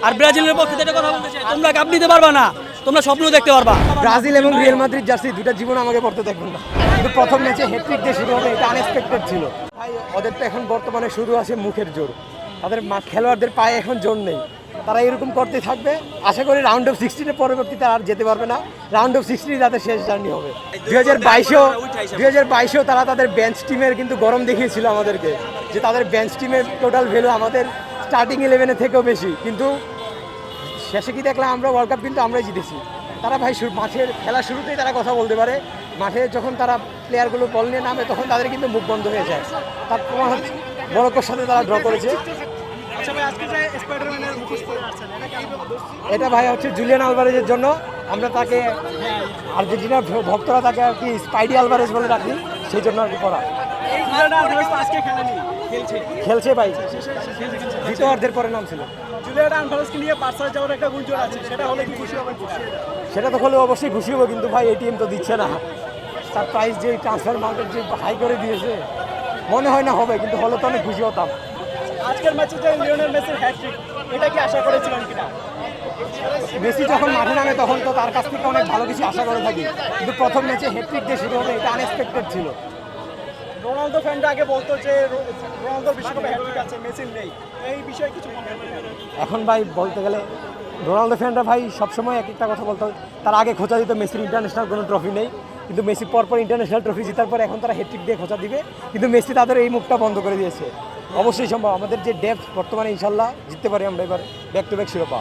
আর ব্রাজিলের পক্ষে একটা কথা বলতে চাই, তোমরা কাপ নিতে পারবা না, তোমরা স্বপ্ন দেখতে পারবা। ব্রাজিল এবং রিয়াল মাদ্রিদ জার্সি দুটা জীবন আমাকে পড়তে দেখবেন না, কিন্তু প্রথম ম্যাচে হ্যাটট্রিক দিয়ে শুরু হবে এটা আনএক্সপেক্টেড ছিল ভাই। ওদের তো এখন বর্তমানে শুরু আছে মুখের জোর, তাদের খেলোয়াড়দের পায়ে এখন জোর নেই, তারা এরকম করতে থাকবে। আশা করি রাউন্ড অফ 16-এর পরবর্তীতে আর যেতে পারবে না, রাউন্ড অফ 16 তাদের শেষ জার্নি হবে। 2022-এও তারা তাদের বেঞ্চ টিমের কিন্তু গরম দেখিয়েছিল আমাদেরকে, যে তাদের বেঞ্চ টিমের টোটাল ভ্যালু আমাদের স্টার্টিং 11-এর থেকেও বেশি, কিন্তু শেষে কি দেখলাম আমরা ওয়ার্ল্ড কাপ কিন্তু আমরাই জিতেছি। তারা ভাই মাঠের খেলা শুরুতেই তারা কথা বলতে পারে, মাঠে যখন তারা প্লেয়ারগুলো বল নিয়ে নামে তখন তাদের কিন্তু মুখ বন্ধ হয়ে যায়। তার প্রমাণ হচ্ছে মরক্কোর সাথে তারা ড্র করেছে। এটা ভাই হচ্ছে জুলিয়ান আলভারেজের জন্য, আমরা তাকে আর্জেন্টিনার ভক্তরা তাকে আর কি স্পাইডি আলভারেজ বলে রাখি, সেই জন্য আর কি করা। খেলছে ভাই, দ্বিতীয় অর্ধের পরে নাম ছিল। সেটা তো হলে অবশ্যই খুশি হবে, কিন্তু ভাই এটিএম তো দিচ্ছে না, তার প্রাইস যে ট্রান্সফার মার্কেট যে হাই করে দিয়েছে, মনে হয় না হবে, কিন্তু হলে তো অনেক খুশি হতাম। আজকের ম্যাচে যে লিওনেল মেসির হ্যাটট্রিক, এটা কি আশা করেছিলেন কিনা? মেসি যখন মাঠে নামে তখন তো তার কাছ থেকে অনেক ভালো কিছু আশা করে থাকি, কিন্তু প্রথম ম্যাচে হ্যাটট্রিক দিয়ে শুরু হবে এটা আনএক্সপেক্টেড ছিল। রোনালদো ফ্যানরা আগে বলতো যে রোনালদোর বিশ্বকাপে হ্যাটট্রিক আছে, মেসির নেই, এই বিষয়ে কিছু মনে হয়? এখন ভাই বলতে গেলে রোনালদো ফ্যানরা ভাই সবসময় এক একটা কথা বলতো, তার আগে খোঁচা দিত মেসির ইন্টারন্যাশনাল কোনো ট্রফি নেই, কিন্তু মেসি পরপর ইন্টারন্যাশনাল ট্রফি জেতার পর এখন তারা হ্যাটট্রিক দিয়ে খোঁচা দিবে, কিন্তু মেসি তাদের এই মুখটা বন্ধ করে দিয়েছে। অবশ্যই সম্ভব, আমাদের যে ডেপথ বর্তমানে ইনশাল্লাহ জিততে পারি আমরা এবার ব্যাক টু ব্যাক শিরোপা।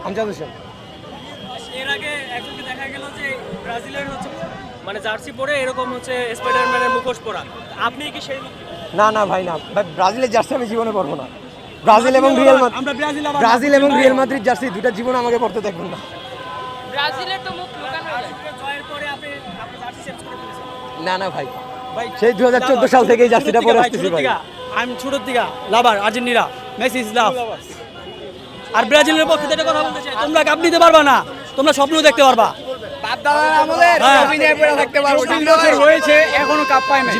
আমজাদ হোসেন। এর আগে একজনকে দেখা গেল যে ব্রাজিলের হচ্ছে মানে জার্সি পরে এরকম হচ্ছে স্পাইডারম্যানের মুখোশ পরা, আপনি কি সেই? না না ভাই, না ভাই, ব্রাজিলের জার্সি আমি জীবনে পরবো না। ব্রাজিল এবং রিয়াল মাদ্রিদ জার্সি দুটা জীবন আমাকে পড়তে দেখবেন না। ব্রাজিলের তো মুখ লুকানো যায়। জয়ের পরে আপনি জার্সি চেঞ্জ করে ফেলেছেন? না না ভাই, সেই 2014 সাল থেকেই জার্সিটা পরে আসতেছি ভাই। আমি ছোট থেকে লাভার আর্জেন্টিনা, মেসি ইজ লাভ। আর ব্রাজিলের পক্ষে একটা কথা বলতে চাই, তোমরা কাপ নিতে পারবা না, তোমরা স্বপ্ন দেখতে পারবা। বাপ দাদার আমলে হ্যাঁ। থাকতে পারবো, হয়েছে এখনো কাপ পায় না।